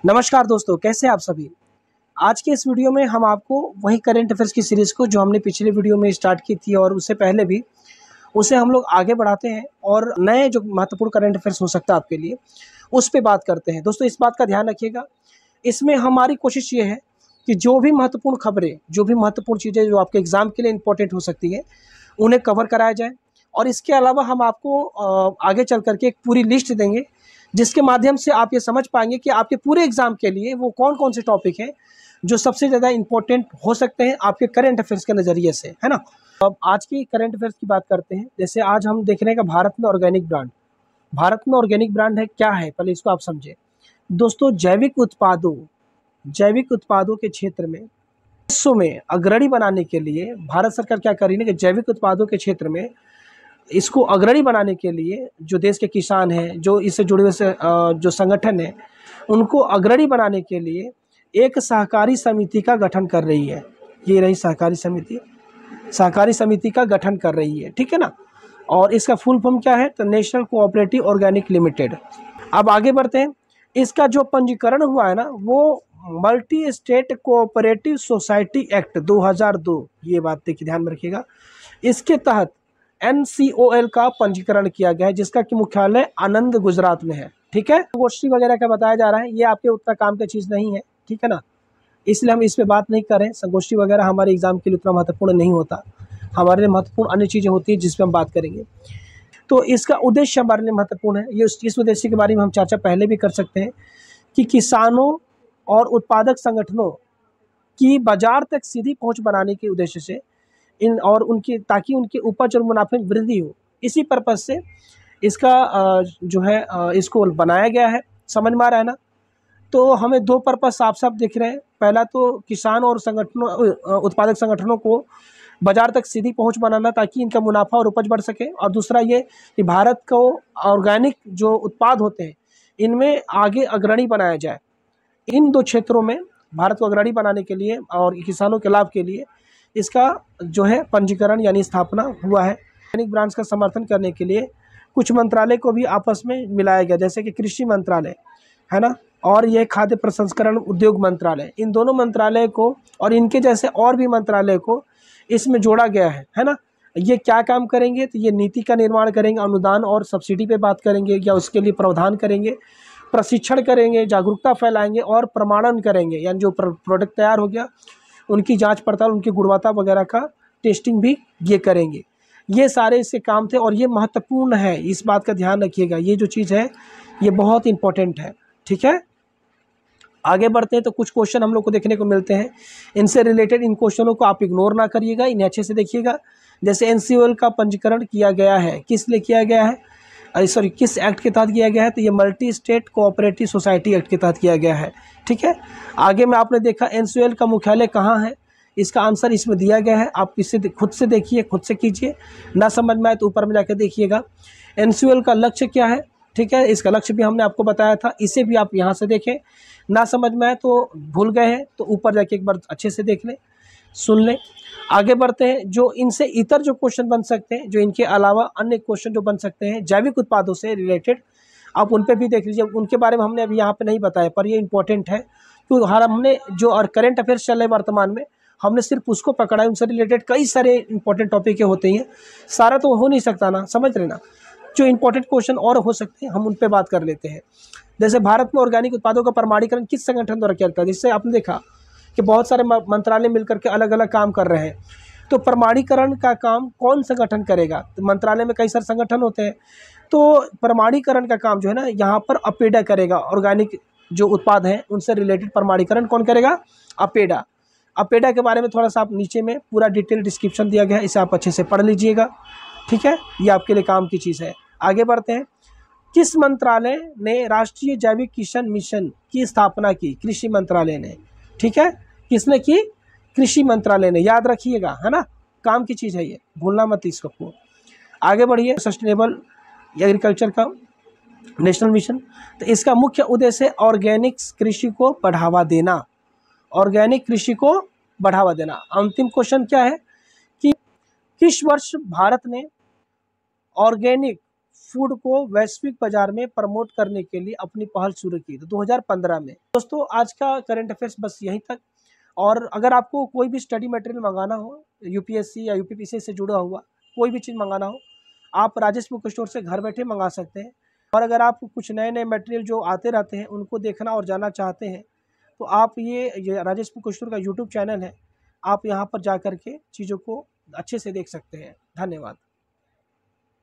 नमस्कार दोस्तों, कैसे हैं आप सभी। आज के इस वीडियो में हम आपको वही करंट अफेयर्स की सीरीज़ को जो हमने पिछले वीडियो में स्टार्ट की थी और उससे पहले भी उसे हम लोग आगे बढ़ाते हैं और नए जो महत्वपूर्ण करंट अफेयर्स हो सकता है आपके लिए उस पे बात करते हैं। दोस्तों, इस बात का ध्यान रखिएगा, इसमें हमारी कोशिश ये है कि जो भी महत्वपूर्ण खबरें, जो भी महत्वपूर्ण चीज़ें जो आपके एग्ज़ाम के लिए इंपॉर्टेंट हो सकती है, उन्हें कवर कराया जाए। और इसके अलावा हम आपको आगे चल कर के एक पूरी लिस्ट देंगे, जिसके माध्यम से आप ये समझ पाएंगे कि आपके पूरे एग्ज़ाम के लिए वो कौन-कौन से टॉपिक हैं, जो सबसे ज़्यादा इम्पोर्टेंट हो सकते हैं आपके करंट अफेयर्स के नज़रिए से, है ना? अब आज की करंट अफेयर्स की बात करते हैं। जैसे आज हम देख रहे हैं कि भारत में ऑर्गेनिक ब्रांड। भारत में ऑर्गेनिक ब्रांड है, क्या है? पहले इसको आप समझें। दोस्तों, जैविक उत्पादों के क्षेत्र में विश्व में अग्रणी बनाने के लिए भारत सरकार क्या कर रही है कि जैविक उत्पादों के क्षेत्र में इसको अग्रणी बनाने के लिए जो देश के किसान हैं, जो इससे जुड़े हुए जो संगठन हैं, उनको अग्रणी बनाने के लिए एक सहकारी समिति का गठन कर रही है। ये रही सहकारी समिति का गठन कर रही है, ठीक है ना? और इसका फुल फॉर्म क्या है? तो नेशनल कोऑपरेटिव ऑर्गेनिक लिमिटेड। अब आगे बढ़ते हैं। इसका जो पंजीकरण हुआ है ना, वो multi state cooperative society act 2002, ये बात देखिए, ध्यान में रखिएगा। इसके तहत NCOL का पंजीकरण किया गया है, जिसका कि मुख्यालय आनंद गुजरात में है, ठीक है। गोष्ठी वगैरह का बताया जा रहा है, ये आपके उतना काम की चीज़ नहीं है, ठीक है ना, इसलिए हम इस पे बात नहीं करें। संगोष्ठी वगैरह हमारे एग्जाम के लिए उतना महत्वपूर्ण नहीं होता, हमारे लिए महत्वपूर्ण अन्य चीज़ें होती हैं जिस पर हम बात करेंगे। तो इसका उद्देश्य हमारे लिए महत्वपूर्ण है। ये इस उद्देश्य के बारे में हम चर्चा पहले भी कर सकते हैं कि किसानों और उत्पादक संगठनों की बाजार तक सीधी पहुँच बनाने के उद्देश्य से ताकि उनके उपज और मुनाफे में वृद्धि हो, इसी पर्पज से इसका इसको बनाया गया है। समझ में आ रहा है ना? तो हमें दो पर्पज साफ साफ दिख रहे हैं। पहला तो किसान और उत्पादक संगठनों को बाजार तक सीधी पहुंच बनाना, ताकि इनका मुनाफा और उपज बढ़ सके। और दूसरा ये कि भारत को ऑर्गेनिक जो उत्पाद होते हैं इनमें आगे अग्रणी बनाया जाए। इन दो क्षेत्रों में भारत को अग्रणी बनाने के लिए और किसानों के लाभ के लिए इसका जो है पंजीकरण यानी स्थापना हुआ है। ऑर्गेनिक ब्रांड्स का समर्थन करने के लिए कुछ मंत्रालय को भी आपस में मिलाया गया, जैसे कि कृषि मंत्रालय है ना, और ये खाद्य प्रसंस्करण उद्योग मंत्रालय। इन दोनों मंत्रालय को और इनके जैसे और भी मंत्रालय को इसमें जोड़ा गया है ना। ये क्या काम करेंगे? तो ये नीति का निर्माण करेंगे, अनुदान और सब्सिडी पे बात करेंगे या उसके लिए प्रावधान करेंगे, प्रशिक्षण करेंगे, जागरूकता फैलाएंगे और प्रमाणन करेंगे, यानी जो प्रोडक्ट तैयार हो गया उनकी जांच पड़ताल, उनकी गुणवत्ता वगैरह का टेस्टिंग भी ये करेंगे। ये सारे इसके काम थे और ये महत्वपूर्ण है, इस बात का ध्यान रखिएगा। ये जो चीज़ है ये बहुत इंपॉर्टेंट है, ठीक है। आगे बढ़ते हैं तो कुछ क्वेश्चन हम लोग को देखने को मिलते हैं, इनसे रिलेटेड। इन क्वेश्चनों को आप इग्नोर ना करिएगा, इन्हें अच्छे से देखिएगा। जैसे NCOL का पंजीकरण किया गया है, किस लिए किया गया है, किस एक्ट के तहत किया गया है? तो ये multi state cooperative society act के तहत किया गया है, ठीक है। आगे में आपने देखा NCOL का मुख्यालय कहाँ है, इसका आंसर इसमें दिया गया है। आप इसे खुद से देखिए, खुद से कीजिए, ना समझ में आए तो ऊपर में जाकर देखिएगा। NCOL का लक्ष्य क्या है, ठीक है, इसका लक्ष्य भी हमने आपको बताया था, इसे भी आप यहाँ से देखें। ना समझ में आए तो भूल गए हैं तो ऊपर जाके एक बार अच्छे से देख लें, सुन लें। आगे बढ़ते हैं। जो इनसे इतर जो क्वेश्चन बन सकते हैं, जो इनके अलावा अन्य क्वेश्चन जो बन सकते हैं जैविक उत्पादों से रिलेटेड, आप उन पे भी देख लीजिए। उनके बारे में हमने अभी यहाँ पे नहीं बताया, पर ये इंपॉर्टेंट है तो हमने जो और करंट अफेयर्स चल रहे वर्तमान में, हमने सिर्फ उसको पकड़ा है। उनसे रिलेटेड कई सारे इंपॉर्टेंट टॉपिक होते हैं, सारा तो हो नहीं सकता ना, समझ रहे ना। जो इंपॉर्टेंट क्वेश्चन और हो सकते हैं हम उन पे बात कर लेते हैं। जैसे भारत में ऑर्गेनिक उत्पादों का प्रमाणीकरण किस संगठन द्वारा किया जाता है? जिससे आपने देखा कि बहुत सारे मंत्रालय मिलकर के अलग अलग काम कर रहे हैं। तो प्रमाणीकरण का काम कौन संगठन करेगा? तो मंत्रालय में कई सारे संगठन होते हैं, तो प्रमाणीकरण का काम जो है ना यहाँ पर अपेडा करेगा। ऑर्गेनिक जो उत्पाद हैं उनसे रिलेटेड प्रमाणीकरण कौन करेगा? अपेडा। अपेडा के बारे में थोड़ा सा आप नीचे में पूरा डिटेल डिस्क्रिप्शन दिया गया है, इसे आप अच्छे से पढ़ लीजिएगा, ठीक है। ये आपके लिए काम की चीज़ है। आगे बढ़ते हैं। किस मंत्रालय ने राष्ट्रीय जैविक किसान मिशन की स्थापना की? कृषि मंत्रालय ने, ठीक है। किसने की? कृषि मंत्रालय ने, याद रखिएगा, है ना, काम की चीज़ है ये, भूलना मत इसको। आगे बढ़िए। सस्टेनेबल एग्रीकल्चर का नेशनल मिशन, तो इसका मुख्य उद्देश्य ऑर्गेनिक कृषि को बढ़ावा देना। ऑर्गेनिक कृषि को बढ़ावा देना। अंतिम क्वेश्चन क्या है कि किस वर्ष भारत ने ऑर्गेनिक फूड को वैश्विक बाजार में प्रमोट करने के लिए अपनी पहल शुरू की थी 2015 में। दोस्तों आज का करंट अफेयर्स बस यहीं तक। और अगर आपको कोई भी स्टडी मटेरियल मंगाना हो, यूपीएससी या यूपीपीसी से जुड़ा हुआ कोई भी चीज़ मंगाना हो, आप राजेश बुक स्टोर से घर बैठे मंगा सकते हैं। और अगर आप कुछ नए नए मटेरियल जो आते रहते हैं उनको देखना और जानना चाहते हैं तो आप ये राजेश बुक स्टोर का यूट्यूब चैनल है, आप यहाँ पर जा कर के चीज़ों को अच्छे से देख सकते हैं। धन्यवाद।